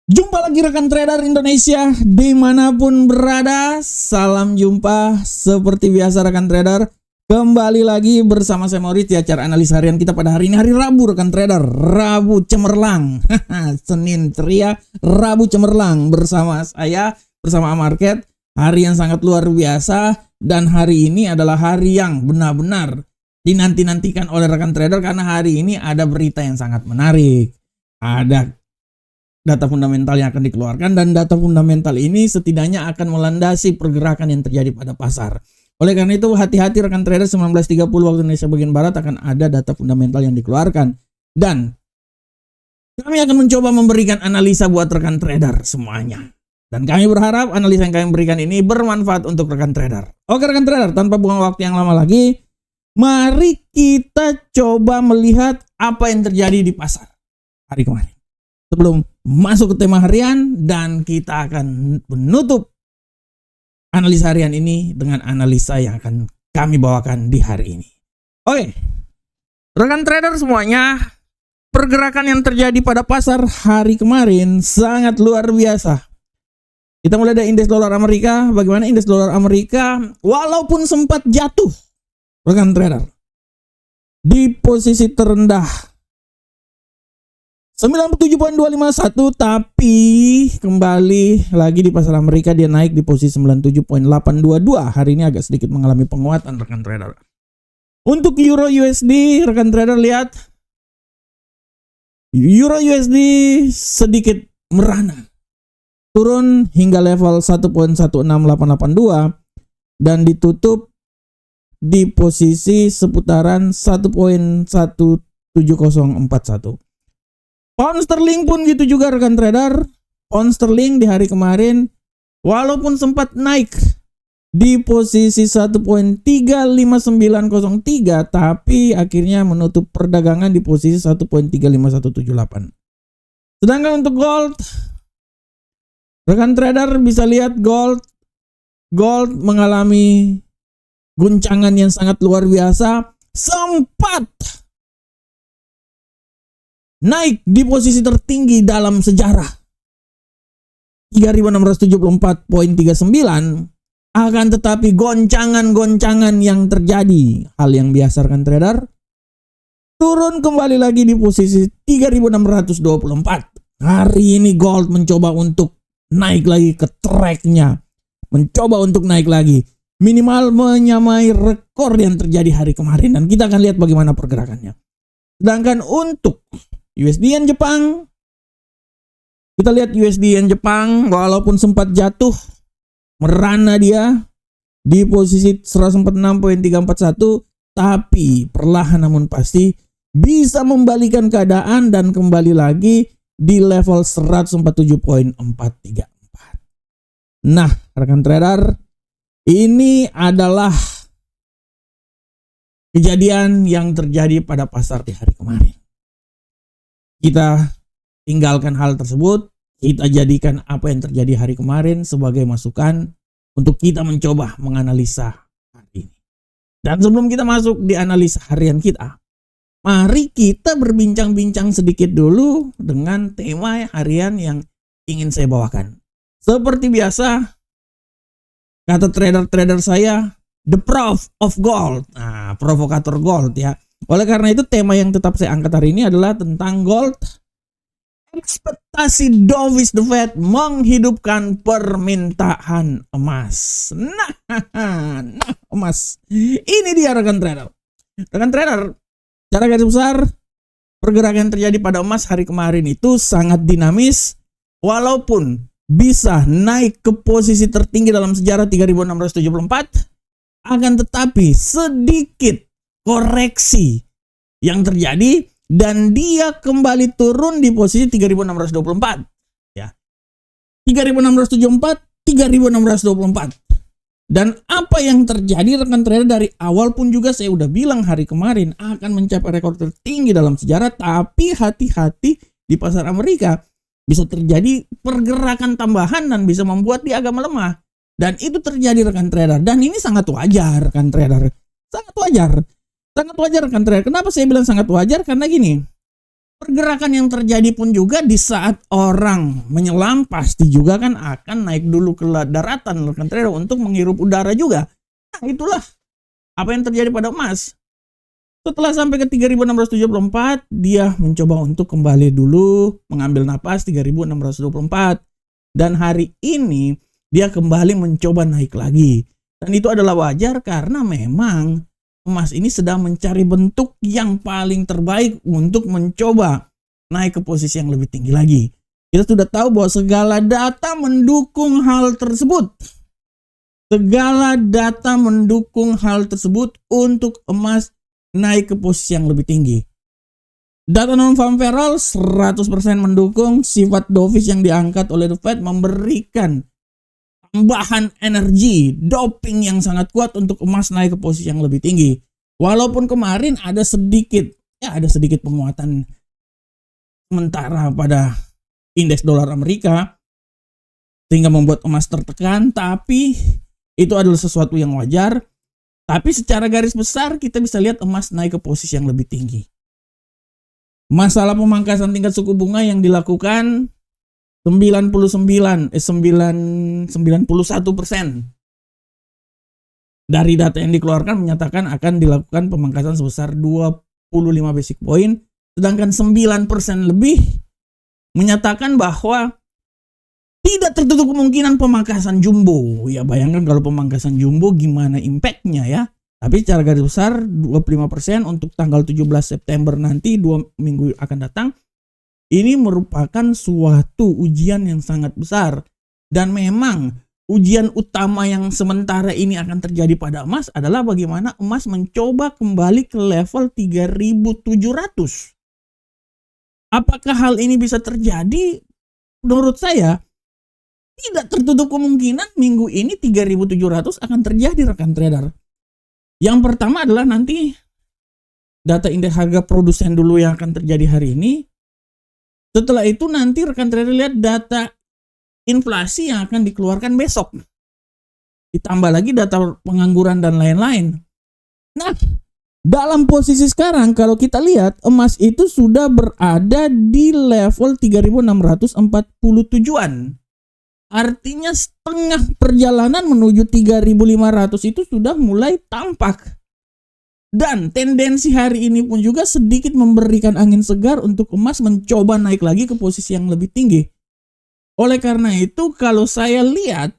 Jumpa lagi rekan trader Indonesia dimanapun berada. Salam jumpa seperti biasa rekan trader. Kembali lagi bersama saya Maurice di acara analis harian kita pada hari ini, hari Rabu rekan trader. Rabu cemerlang. Senin ceria, Rabu cemerlang bersama saya, bersama Market. Hari yang sangat luar biasa dan hari ini adalah hari yang benar-benar dinanti-nantikan oleh rekan trader karena hari ini ada berita yang sangat menarik. Ada data fundamental yang akan dikeluarkan dan data fundamental ini setidaknya akan melandasi pergerakan yang terjadi pada pasar. Oleh karena itu hati-hati rekan trader, 19.30 waktu Indonesia bagian Barat akan ada data fundamental yang dikeluarkan. Dan kami akan mencoba memberikan analisa buat rekan trader semuanya. Dan kami berharap analisa yang kami berikan ini bermanfaat untuk rekan trader. Oke rekan trader, tanpa buang waktu yang lama lagi, mari kita coba melihat apa yang terjadi di pasar hari kemarin. Sebelum masuk ke tema harian dan kita akan menutup analisa harian ini dengan analisa yang akan kami bawakan di hari ini. Oke, rekan trader semuanya, pergerakan yang terjadi pada pasar hari kemarin sangat luar biasa. Kita mulai dari indeks dolar Amerika. Bagaimana indeks dolar Amerika walaupun sempat jatuh, rekan trader, di posisi terendah 97.251, tapi kembali lagi di pasar Amerika dia naik di posisi 97.822. Hari ini agak sedikit mengalami penguatan rekan trader. Untuk Euro USD, rekan trader lihat Euro USD sedikit merana, turun hingga level 1.16882 dan ditutup di posisi seputaran 1.17041. Pound sterling pun gitu juga rekan trader. Pound sterling di hari kemarin walaupun sempat naik di posisi 1.35903 tapi akhirnya menutup perdagangan di posisi 1.35178. Sedangkan untuk gold, rekan trader bisa lihat gold mengalami guncangan yang sangat luar biasa, sempat naik di posisi tertinggi dalam sejarah 3.674.39, akan tetapi goncangan-goncangan yang terjadi, hal yang biasa rekan trader, turun kembali lagi di posisi 3.624. Hari ini gold mencoba untuk naik lagi ke tracknya, mencoba untuk naik lagi, minimal menyamai rekor yang terjadi hari kemarin, dan kita akan lihat bagaimana pergerakannya. Sedangkan untuk USD Yen Jepang, kita lihat USD Yen Jepang walaupun sempat jatuh, merana dia di posisi 146.341, tapi perlahan namun pasti bisa membalikan keadaan dan kembali lagi di level 147.434. Nah, rekan trader, ini adalah kejadian yang terjadi pada pasar di hari kemarin. Kita tinggalkan hal tersebut, kita jadikan apa yang terjadi hari kemarin sebagai masukan untuk kita mencoba menganalisa hari ini. Dan sebelum kita masuk di analisa harian kita, mari kita berbincang-bincang sedikit dulu dengan tema harian yang ingin saya bawakan. Seperti biasa, kata trader-trader saya, the prof of gold. Nah, provokator gold ya. Oleh karena itu tema yang tetap saya angkat hari ini adalah tentang gold. Ekspektasi dovish the Fed menghidupkan permintaan emas. Nah, emas. Ini dia rekan trader. Rekan trader, secara garis besar pergerakan yang terjadi pada emas hari kemarin itu sangat dinamis, walaupun bisa naik ke posisi tertinggi dalam sejarah 3.674, akan tetapi sedikit koreksi yang terjadi dan dia kembali turun di posisi 3.624 ya. 3.674, 3.624. Dan apa yang terjadi rekan trader, dari awal pun juga saya udah bilang hari kemarin akan mencapai rekor tertinggi dalam sejarah, tapi hati-hati di pasar Amerika bisa terjadi pergerakan tambahan dan bisa membuat dia agak melemah. Dan itu terjadi rekan trader, dan ini sangat wajar rekan trader. Sangat wajar rekan trader. Kenapa saya bilang sangat wajar? Karena gini, Pergerakan yang terjadi pun juga di saat orang menyelam pasti juga kan akan naik dulu ke daratan rekan trader untuk menghirup udara juga. Nah, itulah apa yang terjadi pada emas. Setelah sampai ke 3674, dia mencoba untuk kembali dulu mengambil napas 3624. Dan hari ini dia kembali mencoba naik lagi. Dan itu adalah wajar karena memang emas ini sedang mencari bentuk yang paling terbaik untuk mencoba naik ke posisi yang lebih tinggi lagi. Kita sudah tahu bahwa segala data mendukung hal tersebut. Segala data mendukung hal tersebut untuk emas naik ke posisi yang lebih tinggi. Data non-farm payroll 100% mendukung. Sifat dovish yang diangkat oleh The Fed memberikan tambahan energi, doping yang sangat kuat untuk emas naik ke posisi yang lebih tinggi. Walaupun kemarin ada sedikit penguatan sementara pada indeks dolar Amerika sehingga membuat emas tertekan, tapi itu adalah sesuatu yang wajar. Tapi secara garis besar kita bisa lihat emas naik ke posisi yang lebih tinggi. Masalah pemangkasan tingkat suku bunga yang dilakukan 91% dari data yang dikeluarkan menyatakan akan dilakukan pemangkasan sebesar 25 basic point, sedangkan 9% lebih menyatakan bahwa tidak tertutup kemungkinan pemangkasan jumbo. Ya bayangkan kalau pemangkasan jumbo gimana impactnya ya. Tapi secara garis besar 25% untuk tanggal 17 September nanti 2 minggu akan datang. Ini merupakan suatu ujian yang sangat besar. Dan memang ujian utama yang sementara ini akan terjadi pada emas adalah bagaimana emas mencoba kembali ke level 3.700. Apakah hal ini bisa terjadi? Menurut saya, tidak tertutup kemungkinan minggu ini 3.700 akan terjadi rekan trader. Yang pertama adalah nanti data indeks harga produsen dulu yang akan terjadi hari ini. Setelah itu nanti rekan trader lihat data inflasi yang akan dikeluarkan besok. Ditambah lagi data pengangguran dan lain-lain. Nah, dalam posisi sekarang kalau kita lihat emas itu sudah berada di level 3.647-an. Artinya setengah perjalanan menuju 3.500 itu sudah mulai tampak. Dan tendensi hari ini pun juga sedikit memberikan angin segar untuk emas mencoba naik lagi ke posisi yang lebih tinggi. Oleh karena itu kalau saya lihat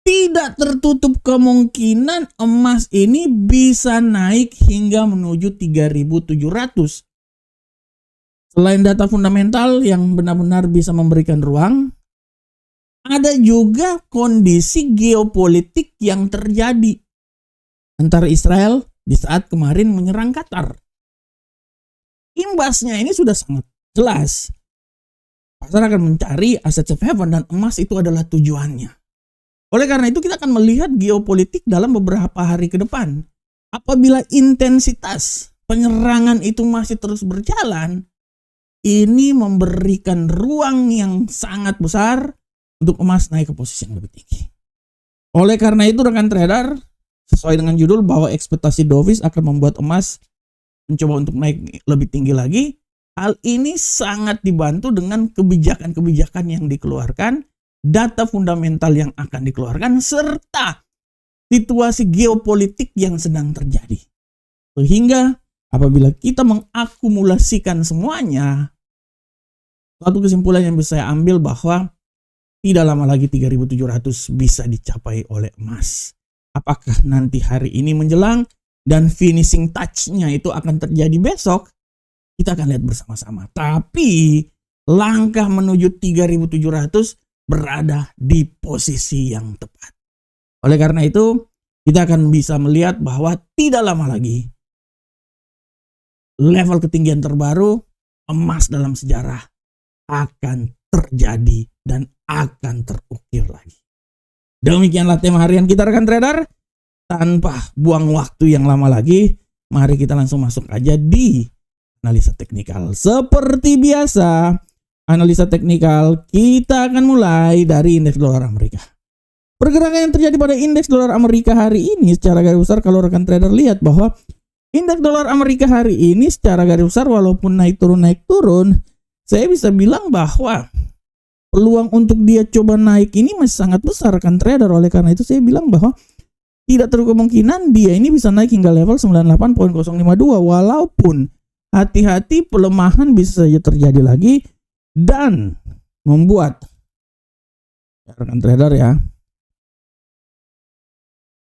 tidak tertutup kemungkinan emas ini bisa naik hingga menuju 3.700. Selain data fundamental yang benar-benar bisa memberikan ruang, ada juga kondisi geopolitik yang terjadi antara Israel di saat kemarin menyerang Qatar. Imbasnya ini sudah sangat jelas. Pasar akan mencari aset safe haven dan emas itu adalah tujuannya. Oleh karena itu kita akan melihat geopolitik dalam beberapa hari ke depan. Apabila intensitas penyerangan itu masih terus berjalan, ini memberikan ruang yang sangat besar untuk emas naik ke posisi yang lebih tinggi. Oleh karena itu rekan trader, sesuai dengan judul bahwa ekspektasi dovish akan membuat emas mencoba untuk naik lebih tinggi lagi. Hal ini sangat dibantu dengan kebijakan-kebijakan yang dikeluarkan, data fundamental yang akan dikeluarkan, serta situasi geopolitik yang sedang terjadi. Sehingga apabila kita mengakumulasikan semuanya, satu kesimpulan yang bisa saya ambil bahwa tidak lama lagi 3.700 bisa dicapai oleh emas. Apakah nanti hari ini menjelang dan finishing touch-nya itu akan terjadi besok? Kita akan lihat bersama-sama. Tapi langkah menuju 3.700 berada di posisi yang tepat. Oleh karena itu, kita akan bisa melihat bahwa tidak lama lagi level ketinggian terbaru emas dalam sejarah akan terjadi dan akan terukir lagi. Demikianlah tema harian kita rekan trader. Tanpa buang waktu yang lama lagi, mari kita langsung masuk aja di analisa teknikal. Seperti biasa, analisa teknikal kita akan mulai dari indeks dolar Amerika. Pergerakan yang terjadi pada indeks dolar Amerika hari ini secara garis besar kalau rekan trader lihat bahwa Indeks dolar Amerika hari ini secara garis besar walaupun naik turun, saya bisa bilang bahwa peluang untuk dia coba naik ini masih sangat besar rekan trader. Oleh karena itu saya bilang bahwa tidak terlalu kemungkinan dia ini bisa naik hingga level 98.052, walaupun hati-hati pelemahan bisa saja terjadi lagi dan membuat rekan trader ya.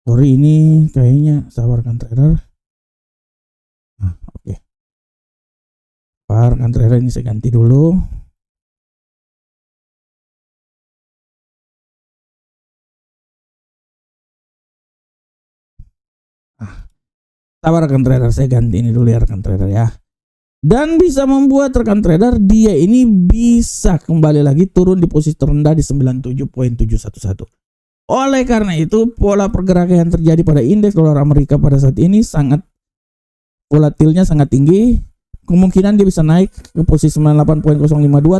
Sorry, ini kayaknya sabar rekan trader. Oke. Rekan trader, ini saya ganti dulu. Sabar rekan trader, saya ganti ini dulu ya rekan trader ya. Dan bisa membuat rekan trader dia ini bisa kembali lagi turun di posisi terendah di 97.711. Oleh karena itu pola pergerakan yang terjadi pada indeks dolar Amerika pada saat ini sangat volatilnya sangat tinggi. Kemungkinan dia bisa naik ke posisi 98.052,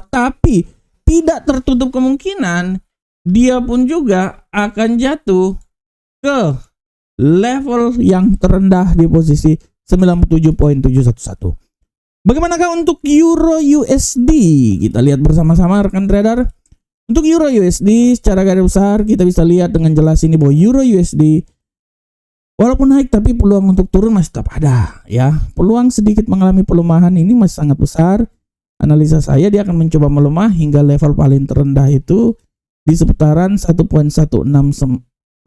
tapi tidak tertutup kemungkinan dia pun juga akan jatuh ke level yang terendah di posisi 97.711. Bagaimanakah untuk Euro USD? Kita lihat bersama-sama rekan trader. Untuk Euro USD secara garis besar kita bisa lihat dengan jelas ini bahwa Euro USD walaupun naik tapi peluang untuk turun masih tetap ada ya. Peluang sedikit mengalami pelemahan ini masih sangat besar. Analisa saya dia akan mencoba melemah hingga level paling terendah itu di seputaran 1.16699.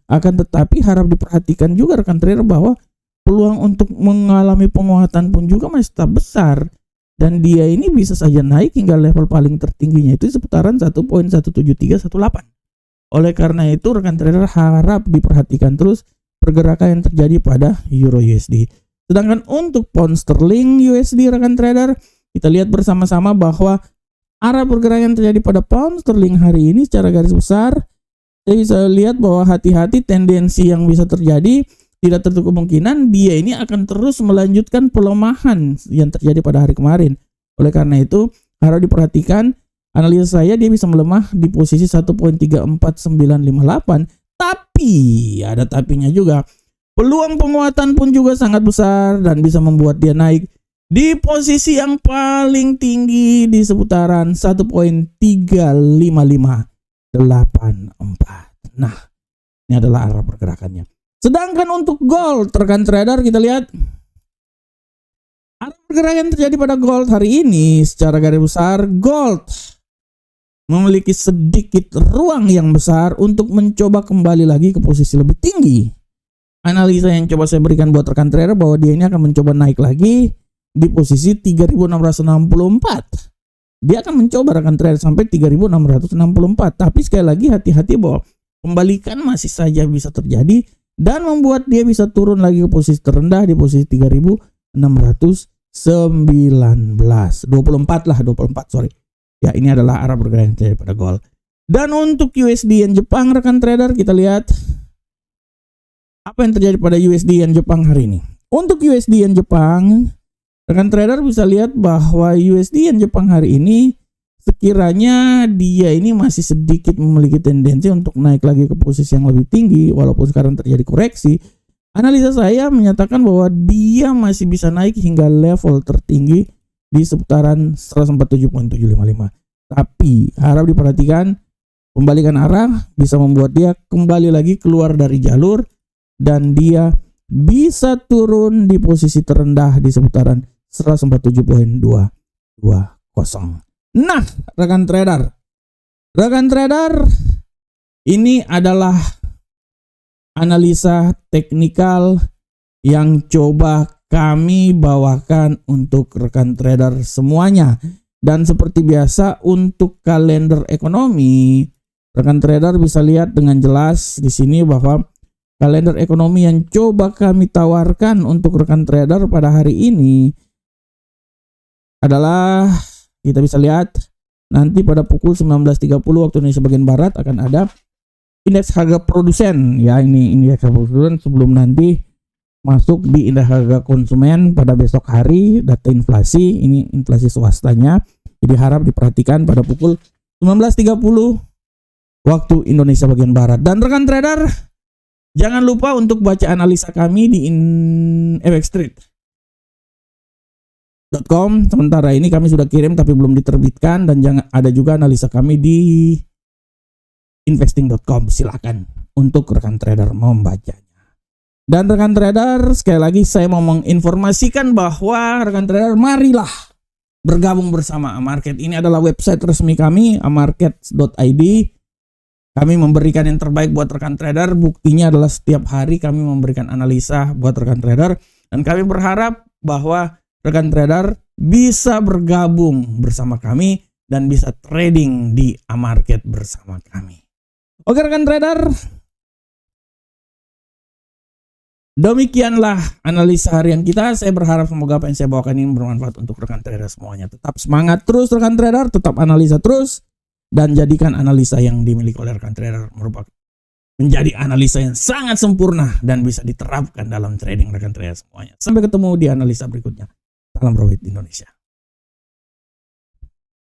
Akan tetapi harap diperhatikan juga rekan trader bahwa peluang untuk mengalami penguatan pun juga masih tetap besar, dan dia ini bisa saja naik hingga level paling tertingginya itu seputaran 1.17318. Oleh karena itu rekan trader harap diperhatikan terus pergerakan yang terjadi pada Euro USD. Sedangkan untuk pound sterling USD rekan trader, kita lihat bersama-sama bahwa arah pergerakan yang terjadi pada pound sterling hari ini secara garis besar saya bisa lihat bahwa hati-hati tendensi yang bisa terjadi. Tidak tertutup kemungkinan dia ini akan terus melanjutkan pelemahan yang terjadi pada hari kemarin. Oleh karena itu harus diperhatikan analisa saya dia bisa melemah di posisi 1.34958. Tapi ada tapinya juga. Peluang penguatan pun juga sangat besar dan bisa membuat dia naik di posisi yang paling tinggi di seputaran 1.35584. Nah, ini adalah arah pergerakannya. Sedangkan untuk gold rekan trader kita lihat arah pergerakan yang terjadi pada gold hari ini secara garis besar gold memiliki sedikit ruang yang besar untuk mencoba kembali lagi ke posisi lebih tinggi. Analisa yang coba saya berikan buat rekan trader bahwa dia ini akan mencoba naik lagi di posisi 3664. Dia akan mencoba rekan trader sampai 3664. Tapi sekali lagi hati-hati bahwa pembalikan masih saja bisa terjadi dan membuat dia bisa turun lagi ke posisi terendah di posisi 3619. 24 sorry. Ya, ini adalah arah pergerakan pada gold. Dan untuk USD yen Jepang rekan trader kita lihat apa yang terjadi pada USD yen Jepang hari ini. Untuk USD yen Jepang rekan trader bisa lihat bahwa USD yen Jepang hari ini sekiranya dia ini masih sedikit memiliki tendensi untuk naik lagi ke posisi yang lebih tinggi walaupun sekarang terjadi koreksi. Analisa saya menyatakan bahwa dia masih bisa naik hingga level tertinggi di seputaran 147.755. Tapi harap diperhatikan pembalikan arah bisa membuat dia kembali lagi keluar dari jalur dan dia bisa turun di posisi terendah di seputaran 147.220. Nah, rekan trader, ini adalah analisa teknikal yang coba kami bawakan untuk rekan trader semuanya. Dan seperti biasa untuk kalender ekonomi, rekan trader bisa lihat dengan jelas di sini bahwa kalender ekonomi yang coba kami tawarkan untuk rekan trader pada hari ini adalah kita bisa lihat nanti pada pukul 19.30 waktu Indonesia bagian Barat akan ada indeks harga produsen. Ya, ini indeks harga produsen sebelum nanti masuk di indeks harga konsumen pada besok hari data inflasi. Ini inflasi swastanya. Jadi harap diperhatikan pada pukul 19.30 waktu Indonesia bagian Barat. Dan rekan trader, Jangan lupa untuk baca analisa kami di fxtrade.com. Sementara ini kami sudah kirim tapi belum diterbitkan, dan jangan ada juga analisa kami di investing.com. Silakan untuk rekan trader membacanya. Dan rekan trader, sekali lagi saya mau menginformasikan bahwa rekan trader marilah bergabung bersama Amarket. Ini adalah website resmi kami, amarket.id. Kami memberikan yang terbaik buat rekan trader. Buktinya adalah setiap hari kami memberikan analisa buat rekan trader. Dan kami berharap bahwa rekan trader bisa bergabung bersama kami dan bisa trading di Amarket bersama kami. Oke rekan trader, demikianlah analisa harian kita. Saya berharap semoga apa yang saya bawakan ini bermanfaat untuk rekan trader semuanya. Tetap semangat terus rekan trader, tetap analisa terus, dan jadikan analisa yang dimiliki oleh rekan trader merupakan menjadi analisa yang sangat sempurna dan bisa diterapkan dalam trading rekan trader semuanya. Sampai ketemu di analisa berikutnya. Salam profit Indonesia.